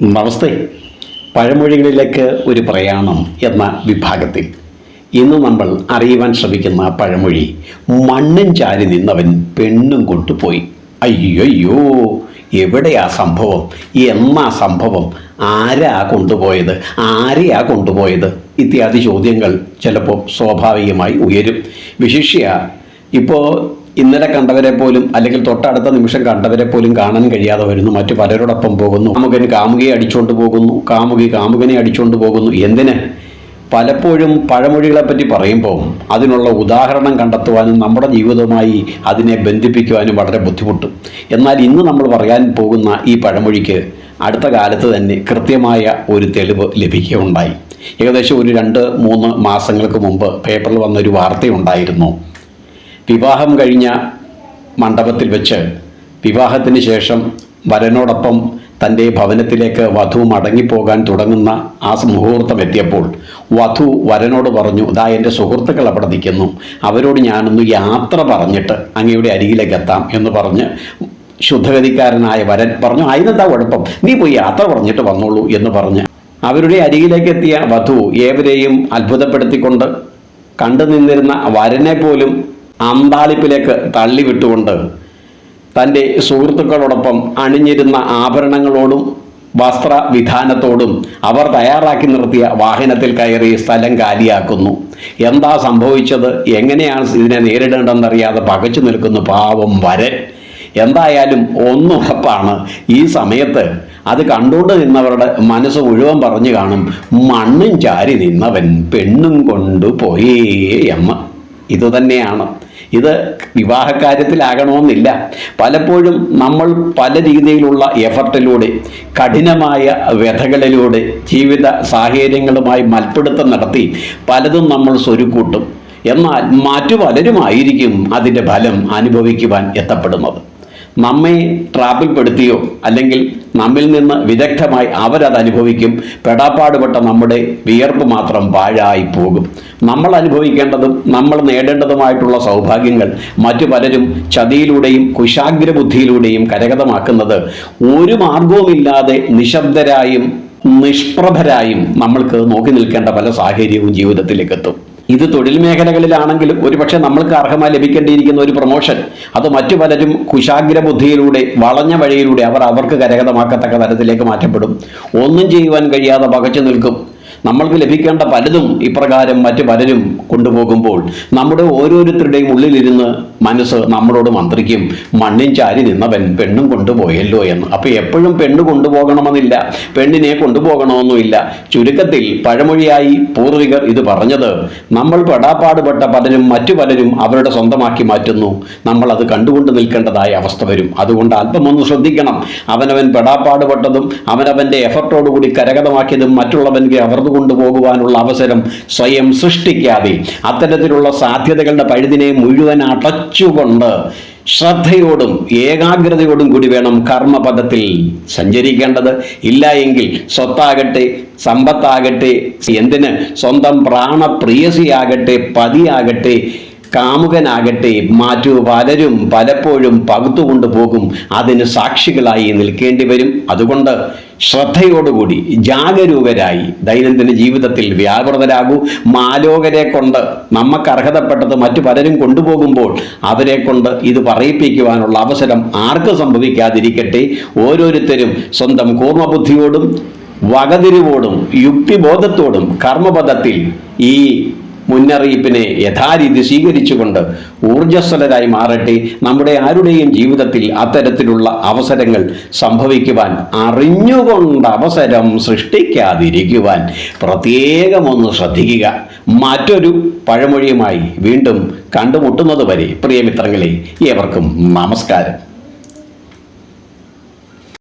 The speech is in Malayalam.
നമസ്തേ. പഴമൊഴികളിലേക്ക് ഒരു പ്രയാണം എന്ന വിഭാഗത്തിൽ ഇന്ന് നമ്മൾ അറിയുവാൻ ശ്രമിക്കുന്ന പഴമൊഴി, മണ്ണും ചാരി നിന്നവൻ പെണ്ണും കൊണ്ടുപോയി. അയ്യോ, എവിടെയാ സംഭവം? എന്നാ സംഭവം? ആരാ കൊണ്ടുപോയത്? ആരെയാ കൊണ്ടുപോയത്? ഇത്യാദി ചോദ്യങ്ങൾ ചിലപ്പോൾ സ്വാഭാവികമായി ഉയരും. വിശിഷ്യ ഇപ്പോൾ ഇന്നലെ കണ്ടവരെ പോലും അല്ലെങ്കിൽ തൊട്ടടുത്ത നിമിഷം കണ്ടവരെ പോലും കാണാൻ കഴിയാതെ വരുന്നു. മറ്റു പലരോടൊപ്പം പോകുന്നു. കാമുകൻ കാമുകിയെ അടിച്ചുകൊണ്ട് പോകുന്നു, കാമുകി കാമുകനെ അടിച്ചുകൊണ്ട് പോകുന്നു. എന്തിന്? പലപ്പോഴും പഴമൊഴികളെപ്പറ്റി പറയുമ്പോൾ അതിനുള്ള ഉദാഹരണം കണ്ടെത്തുവാനും നമ്മുടെ ജീവിതവുമായി അതിനെ ബന്ധിപ്പിക്കുവാനും വളരെ ബുദ്ധിമുട്ടും. എന്നാൽ ഇന്ന് നമ്മൾ പറയാൻ പോകുന്ന ഈ പഴമൊഴിക്ക് അടുത്ത കാലത്ത് തന്നെ കൃത്യമായ ഒരു തെളിവ് ലഭിക്കുകയുണ്ടായി. ഏകദേശം ഒരു 2-3 മാസങ്ങൾക്ക് മുമ്പ് പേപ്പറിൽ വന്നൊരു വാർത്തയുണ്ടായിരുന്നു. വിവാഹം കഴിഞ്ഞ മണ്ഡപത്തിൽ വെച്ച് വിവാഹത്തിന് ശേഷം വരനോടൊപ്പം തൻ്റെ ഭവനത്തിലേക്ക് വധു മടങ്ങിപ്പോകാൻ തുടങ്ങുന്ന ആ മുഹൂർത്തം എത്തിയപ്പോൾ വധു വരനോട് പറഞ്ഞു, ദാ എൻ്റെ സുഹൃത്തുക്കൾ അവിടെ നിൽക്കുന്നു, അവരോട് ഞാനൊന്ന് യാത്ര പറഞ്ഞിട്ട് അങ്ങയുടെ അരികിലേക്ക് എത്താം എന്ന് പറഞ്ഞ് ശുദ്ധഗതിക്കാരനായ വരൻ പറഞ്ഞു, അതിനെന്താ കുഴപ്പം, നീ പോയി യാത്ര പറഞ്ഞിട്ട് വന്നോളൂ എന്ന് പറഞ്ഞ് അവരുടെ അരികിലേക്ക് എത്തിയ വധു ഏവരെയും അത്ഭുതപ്പെടുത്തിക്കൊണ്ട് കണ്ടു നിന്നിരുന്ന വരനെ പോലും അന്താളിപ്പിലേക്ക് തള്ളിവിട്ടുകൊണ്ട് തൻ്റെ സുഹൃത്തുക്കളോടൊപ്പം അണിഞ്ഞിരുന്ന ആഭരണങ്ങളോടും വസ്ത്രവിധാനത്തോടും അവർ തയ്യാറാക്കി നിർത്തിയ വാഹനത്തിൽ കയറി സ്ഥലം കാലിയാക്കുന്നു. എന്താ സംഭവിച്ചത്? എങ്ങനെയാണ് ഇതിനെ നേരിടേണ്ടതെന്നറിയാതെ പകച്ചു നിൽക്കുന്നു പാവം വരൻ. എന്തായാലും ഒന്നുറപ്പാണ്, ഈ സമയത്ത് അത് കണ്ടുകൊണ്ട് നിന്നവരുടെ മനസ്സ് മുഴുവൻ പറഞ്ഞു കാണും, മണ്ണും ചാരി നിന്നവൻ പെണ്ണും കൊണ്ടുപോയേ എന്ന്. ഇതുതന്നെയാണ്. ഇത് വിവാഹകാര്യത്തിലാകണമെന്നില്ല. പലപ്പോഴും നമ്മൾ പല രീതിയിലുള്ള എഫർട്ടിലൂടെ, കഠിനമായ വ്യഥകളിലൂടെ, ജീവിത സാഹചര്യങ്ങളുമായി മൽപ്പിടുത്തം നടത്തി പലതും നമ്മൾ സ്വരുക്കൂട്ടും. എന്നാൽ മറ്റു പലരുമായിരിക്കും അതിൻ്റെ ഫലം അനുഭവിക്കുവാൻ എത്തപ്പെടുന്നത്. നമ്മെ ട്രാപ്പിൽപ്പെടുത്തിയോ അല്ലെങ്കിൽ നമ്മിൽ നിന്ന് വിദഗ്ധമായി അവരത് അനുഭവിക്കും. പെടാപ്പാടുപെട്ട നമ്മുടെ വിയർപ്പ് മാത്രം പാഴായി പോകും. നമ്മൾ അനുഭവിക്കേണ്ടതും നമ്മൾ നേടേണ്ടതുമായിട്ടുള്ള സൗഭാഗ്യങ്ങൾ മറ്റു പലരും ചതിയിലൂടെയും കുശാഗ്രബുദ്ധിയിലൂടെയും കരഗതമാക്കുന്നത് ഒരു മാർഗവുമില്ലാതെ നിശബ്ദരായും നിഷ്പ്രഭരായും നമ്മൾക്ക് നോക്കി നിൽക്കേണ്ട പല സാഹചര്യവും ജീവിതത്തിലേക്ക് എത്തും. ഇത് തൊഴിൽ മേഖലകളിലാണെങ്കിലും ഒരുപക്ഷെ നമ്മൾക്ക് അർഹമായി ലഭിക്കേണ്ടിയിരിക്കുന്ന ഒരു പ്രൊമോഷൻ അത് മറ്റു പലരും കുശാഗ്രബുദ്ധിയിലൂടെ വളഞ്ഞ വഴിയിലൂടെ അവർക്ക് കരഗതമാക്കത്തക്ക തരത്തിലേക്ക് മാറ്റപ്പെടും. ഒന്നും ചെയ്യുവാൻ കഴിയാതെ പകച്ചു നിൽക്കും. നമ്മൾക്ക് ലഭിക്കേണ്ട പലതും ഇപ്രകാരം മറ്റു പലരും കൊണ്ടുപോകുമ്പോൾ നമ്മുടെ ഓരോരുത്തരുടെയും ഉള്ളിലിരുന്ന് മനസ്സ് നമ്മളോട് മന്ത്രിക്കും, മണ്ണും ചാരി നിന്നവൻ പെണ്ണും കൊണ്ടുപോയല്ലോ എന്ന്. അപ്പോൾ എപ്പോഴും പെണ്ണ് കൊണ്ടുപോകണമെന്നില്ല, പെണ്ണിനെ കൊണ്ടുപോകണമെന്നുമില്ല. ചുരുക്കത്തിൽ പഴമൊഴിയായി പൂർവികർ ഇത് പറഞ്ഞത്, നമ്മൾ പെടാപ്പാടുപെട്ട പലരും മറ്റു പലരും അവരുടെ സ്വന്തമാക്കി മാറ്റുന്നു. നമ്മൾ അത് കണ്ടുകൊണ്ട് നിൽക്കേണ്ടതായ അവസ്ഥ വരും. അതുകൊണ്ട് അല്പമൊന്ന് ശ്രദ്ധിക്കണം. അവനവൻ പെടാപ്പാടുപെട്ടതും അവനവൻ്റെ എഫർട്ടോടുകൂടി കരഗതമാക്കിയതും മറ്റുള്ളവൻ്റെ അവർക്ക് കൊണ്ടുപോകുവാനുള്ള അവസരം സ്വയം സൃഷ്ടിക്കാതെ അത്തരത്തിലുള്ള സാധ്യതകളുടെ പഴുതിനെ മുഴുവൻ അടച്ചുകൊണ്ട് ശ്രദ്ധയോടും ഏകാഗ്രതയോടും കൂടി വേണം കർമ്മപദത്തിൽ സഞ്ചരിക്കേണ്ടത്. ഇല്ല എങ്കിൽ സ്വത്താകട്ടെ, സമ്പത്താകട്ടെ, എന്തിന് സ്വന്തം പ്രാണപ്രിയസിയാകട്ടെ, പതിയാകട്ടെ, കാമുകനാകട്ടെ, മറ്റു പലരും പലപ്പോഴും പകുത്തുകൊണ്ടു പോകും. അതിന് സാക്ഷികളായി നിൽക്കേണ്ടി വരും. അതുകൊണ്ട് ശ്രദ്ധയോടുകൂടി ജാഗരൂകരായി ദൈനംദിന ജീവിതത്തിൽ വ്യാപൃതരാകൂ. മാലോകരെ കൊണ്ട് നമുക്ക് അർഹതപ്പെട്ടത് മറ്റു പലരും കൊണ്ടുപോകുമ്പോൾ അവരെ കൊണ്ട് ഇത് പറയിപ്പിക്കുവാനുള്ള അവസരം ആർക്ക് സംഭവിക്കാതിരിക്കട്ടെ. ഓരോരുത്തരും സ്വന്തം കൂർമ്മബുദ്ധിയോടും വകതിരിവോടും യുക്തിബോധത്തോടും കർമ്മപദത്തിൽ ഈ മുന്നറിയിപ്പിനെ യഥാരീതി സ്വീകരിച്ചുകൊണ്ട് ഊർജ്ജസ്വലരായി മാറട്ടെ. നമ്മുടെ ആരുടെയും ജീവിതത്തിൽ അത്തരത്തിലുള്ള അവസരങ്ങൾ സംഭവിക്കുവാൻ അറിഞ്ഞുകൊണ്ട് അവസരം സൃഷ്ടിക്കാതിരിക്കുവാൻ പ്രത്യേകമൊന്ന് ശ്രദ്ധിക്കുക. മറ്റൊരു പഴമൊഴിയുമായി വീണ്ടും കണ്ടുമുട്ടുന്നത് വരെ പ്രിയമിത്രങ്ങളെ, ഏവർക്കും നമസ്കാരം.